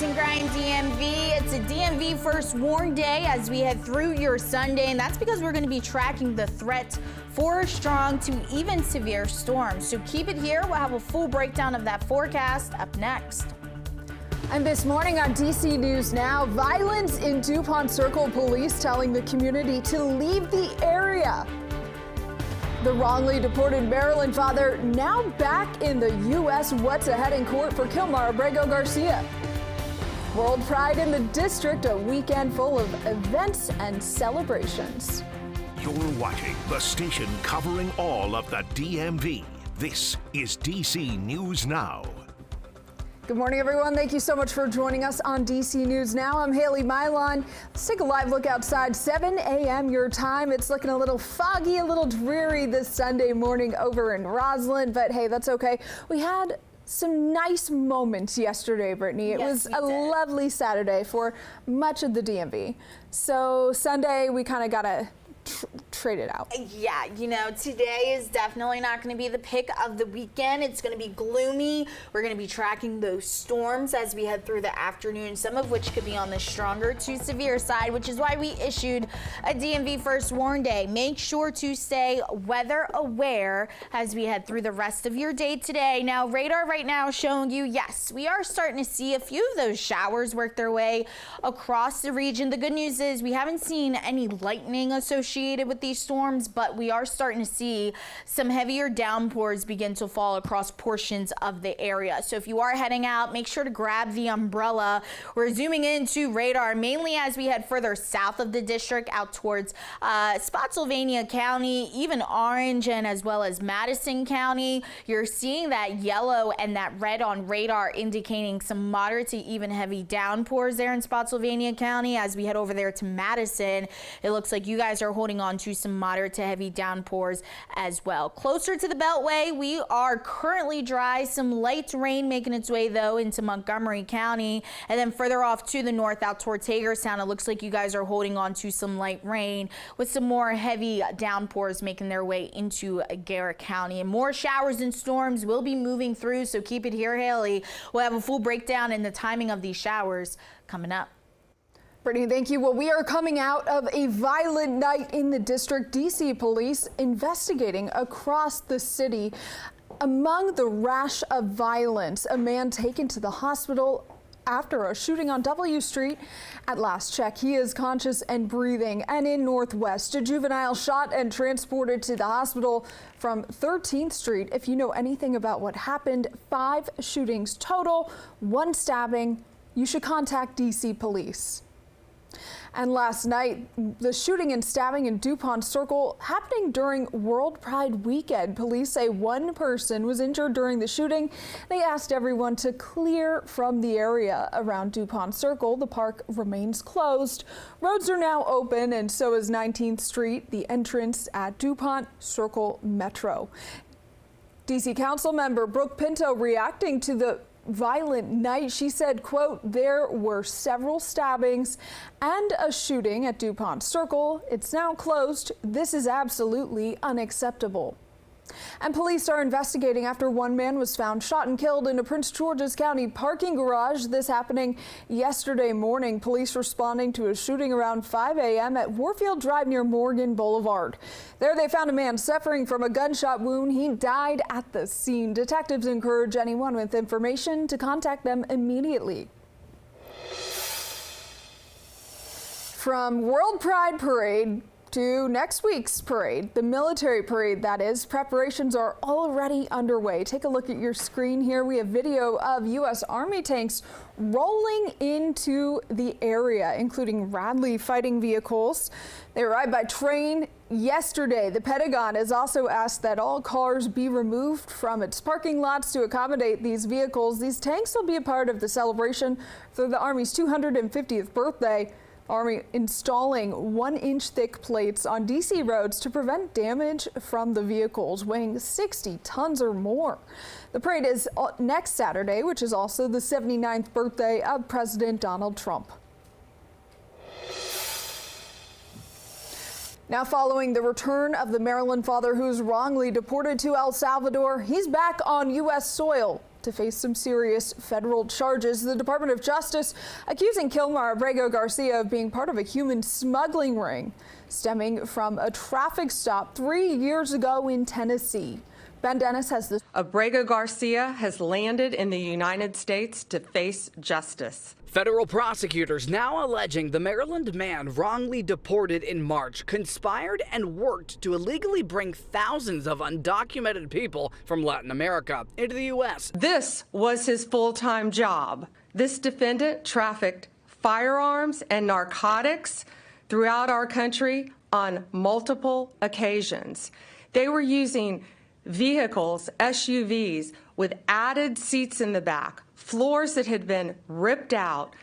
and grind DMV. It's a DMV first warn day as we head through your Sunday, and that's because we're going to be tracking the threat for strong to even severe storms. So keep it here. We'll have a full breakdown of that forecast up next. And this morning on DC News Now, violence in Dupont Circle, police telling the community to leave the area. The wrongly deported Maryland father now back in the U.S. What's ahead in court for Abrego Garcia. World Pride in the district, a weekend full of events and celebrations. You're watching the station covering all of the DMV. This is DC News Now. Good morning, everyone. Thank you so much for joining us on DC News Now. I'm Haley Mylon. Let's take a live look outside. 7 a.m. your time. It's looking a little foggy, a little dreary this Sunday morning over in Roslyn, but hey, that's okay. We had some nice moments yesterday, Brittany. It was a lovely Saturday for much of the DMV. So Sunday, we kind of got to trade it out. Yeah, you know, today is definitely not going to be the pick of the weekend. It's going to be gloomy. We're going to be tracking those storms as we head through the afternoon, some of which could be on the stronger to severe side, which is why we issued a DMV first warn day. Make sure to stay weather aware as we head through the rest of your day today. Now, radar right now showing you, yes, we are starting to see a few of those showers work their way across the region. The good news is we haven't seen any lightning associated with these storms, but we are starting to see some heavier downpours begin to fall across portions of the area. So if you are heading out, make sure to grab the umbrella. We're zooming into radar mainly as we head further south of the district out towards Spotsylvania County, even Orange, and as well as Madison County. You're seeing that yellow and that red on radar indicating some moderate to even heavy downpours there in Spotsylvania County. As we head over there to Madison, it looks like you guys are holding on to some moderate to heavy downpours as well. Closer to the Beltway, we are currently dry. Some light rain making its way though into Montgomery County, and then further off to the north out toward Hagerstown, it looks like you guys are holding on to some light rain with some more heavy downpours making their way into Garrett County. And more showers and storms will be moving through, so keep it here, Haley. We'll have a full breakdown in the timing of these showers coming up. Brittany, thank you. Well, we are coming out of a violent night in the district. DC police investigating across the city. Among the rash of violence, a man taken to the hospital after a shooting on W Street. At last check, he is conscious and breathing. And in Northwest, a juvenile shot and transported to the hospital from 13th Street. If you know anything about what happened, 5 shootings total, 1 stabbing. You should contact DC police. And last night, the shooting and stabbing in Dupont Circle happening during World Pride weekend. Police say 1 person was injured during the shooting. They asked everyone to clear from the area around Dupont Circle. The park remains closed. Roads are now open, and so is 19th Street, the entrance at Dupont Circle Metro. DC Council member Brooke Pinto reacting to the violent night. She said, quote, there were several stabbings and a shooting at Dupont Circle. It's now closed. This is absolutely unacceptable. And police are investigating after 1 man was found shot and killed in a Prince George's County parking garage. This happening yesterday morning. Police responding to a shooting around 5 a.m. at Warfield Drive near Morgan Boulevard. There they found a man suffering from a gunshot wound. He died at the scene. Detectives encourage anyone with information to contact them immediately. From World Pride Parade to next week's parade, the military parade that is, preparations are already underway. Take a look at your screen here. We have video of U.S. Army tanks rolling into the area, including Radley fighting vehicles. They arrived by train yesterday. The Pentagon has also asked that all cars be removed from its parking lots to accommodate these vehicles. These tanks will be a part of the celebration for the Army's 250th birthday. Army installing 1-inch thick plates on DC roads to prevent damage from the vehicles weighing 60 tons or more. The parade is next Saturday, which is also the 79th birthday of President Donald Trump. Now, following the return of the Maryland father who's wrongly deported to El Salvador, he's back on U.S. soil. to face some serious federal charges. The Department of Justice accusing Kilmar Abrego Garcia of being part of a human smuggling ring stemming from a traffic stop 3 years ago in Tennessee. Ben Dennis has this. Abrego Garcia has landed in the United States to face justice. Federal prosecutors now alleging the Maryland man wrongly deported in March conspired and worked to illegally bring thousands of undocumented people from Latin America into the U.S. This was his full-time job. This defendant trafficked firearms and narcotics throughout our country on multiple occasions. They were using vehicles, SUVs, with added seats in the back, floors that had been ripped out.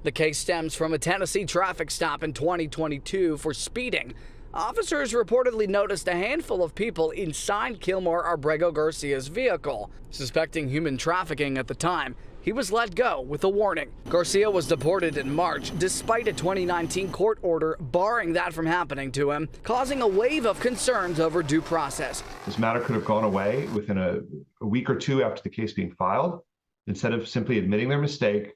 The case stems from a Tennessee traffic stop in 2022 for speeding. Officers reportedly noticed a handful of people inside Kilmar Abrego Garcia's vehicle. Suspecting human trafficking at the time, he was let go with a warning. Garcia was deported in March despite a 2019 court order barring that from happening to him, causing a wave of concerns over due process. This matter could have gone away within a week or two after the case being filed. Instead of simply admitting their mistake,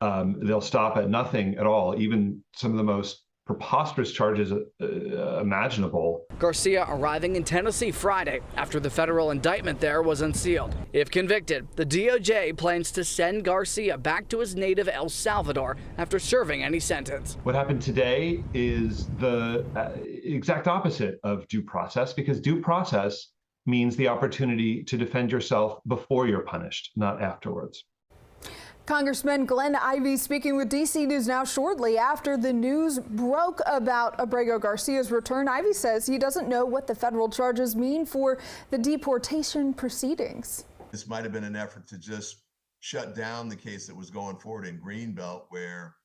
they'll stop at nothing at all, even some of the most preposterous charges imaginable. Garcia arriving in Tennessee Friday after the federal indictment there was unsealed. If convicted, the DOJ plans to send Garcia back to his native El Salvador after serving any sentence. What happened today is the exact opposite of due process, because due process means the opportunity to defend yourself before you're punished, not afterwards. Congressman Glenn Ivey speaking with DC News Now shortly after the news broke about Abrego Garcia's return. Ivey says he doesn't know what the federal charges mean for the deportation proceedings. This might have been an effort to just shut down the case that was going forward in Greenbelt, where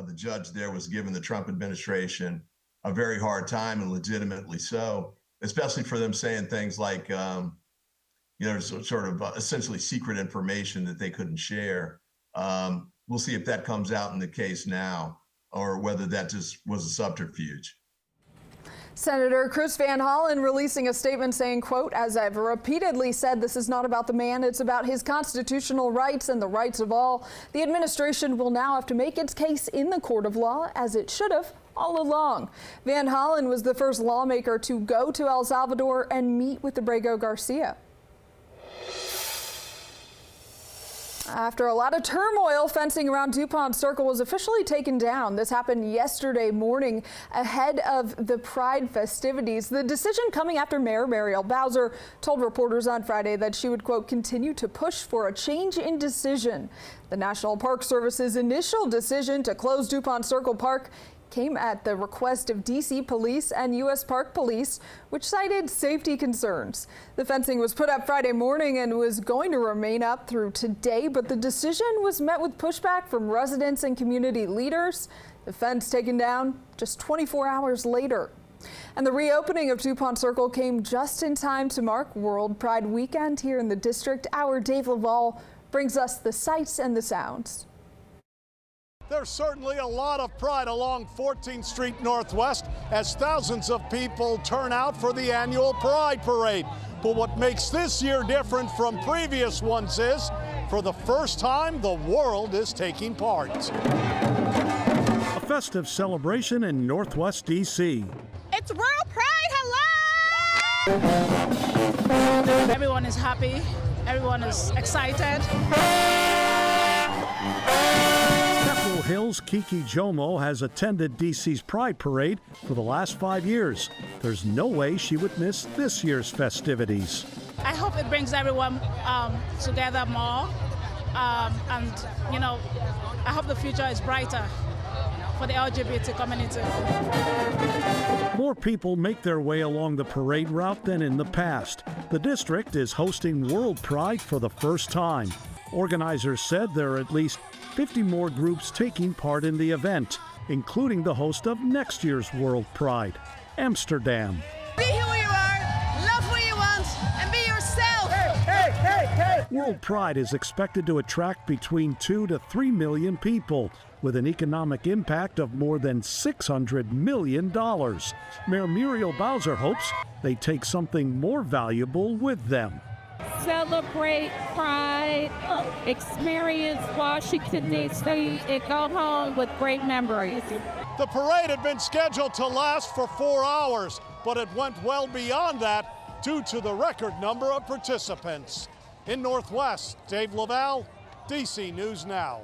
the judge there was giving the Trump administration a very hard time, and legitimately so, especially for them saying things like, sort of essentially secret information that they couldn't share. We'll see if that comes out in the case now, or whether that just was a subterfuge. Senator Chris Van Hollen releasing a statement saying, quote, "As I've repeatedly said, this is not about the man. It's about his constitutional rights and the rights of all. The administration will now have to make its case in the court of law, as it should have all along." Van Hollen was the first lawmaker to go to El Salvador and meet with Abrego Garcia. After a lot of turmoil, fencing around Dupont Circle was officially taken down. This happened yesterday morning ahead of the Pride festivities. The decision coming after Mayor Mariel Bowser told reporters on Friday that she would, quote, continue to push for a change in decision. The National Park Service's initial decision to close Dupont Circle Park came at the request of D.C. Police and U.S. Park Police, which cited safety concerns. The fencing was put up Friday morning and was going to remain up through today, but the decision was met with pushback from residents and community leaders. The fence taken down just 24 hours later. And the reopening of Dupont Circle came just in time to mark World Pride Weekend here in the district. Our Dave Laval brings us the sights and the sounds. There's certainly a lot of pride along 14th Street Northwest as thousands of people turn out for the annual Pride Parade. But what makes this year different from previous ones is, for the first time, the world is taking part. A festive celebration in Northwest D.C. It's World Pride, hello! Everyone is happy, everyone is excited. Capitol Hill's Kiki Jomo has attended D.C.'s Pride Parade for the last 5 years. There's no way she would miss this year's festivities. I hope it brings everyone together more, and I hope the future is brighter for the LGBT community. More people make their way along the parade route than in the past. The district is hosting World Pride for the first time. Organizers said there are at least 50 more groups taking part in the event, including the host of next year's World Pride, Amsterdam. Be who you are, love who you want, and be yourself. World Pride is expected to attract between 2 to 3 million people, with an economic impact of more than $600 million. Mayor Muriel Bowser hopes they take something more valuable with them. celebrate Pride, experience Washington, D.C., and go home with great memories. The parade had been scheduled to last for 4 hours, but it went well beyond that due to the record number of participants. In Northwest, Dave Lavelle, DC News Now.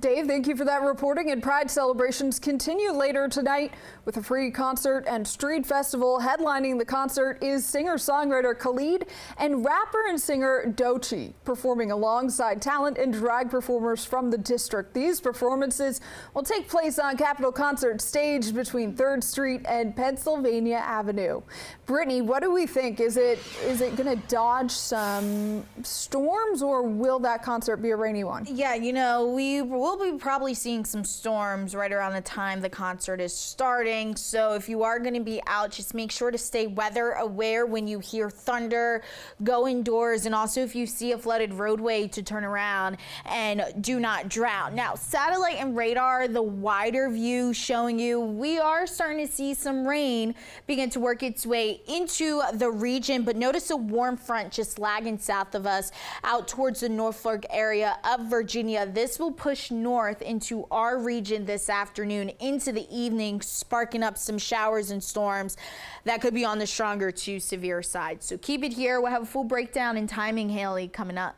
Dave, thank you for that reporting. And Pride celebrations continue later tonight with a free concert and street festival. Headlining the concert is singer-songwriter Khalid and rapper and singer Doechii, performing alongside talent and drag performers from the district. These performances will take place on Capitol Concert Stage between 3rd Street and Pennsylvania Avenue. Brittany, what do we think? Is it going to dodge some storms, or will that concert be a rainy one? Yeah, you know, we'll be probably seeing some storms right around the time the concert is starting. So if you are going to be out, just make sure to stay weather aware when you hear thunder, go indoors, and also if you see a flooded roadway to turn around and do not drown. Now, satellite and radar, the wider view showing you we are starting to see some rain begin to work its way into the region, but notice a warm front just lagging south of us out towards the Norfolk area of Virginia. This will push north into our region this afternoon into the evening, sparking up some showers and storms that could be on the stronger to severe side. So keep it here. We'll have a full breakdown and timing, Haley, coming up.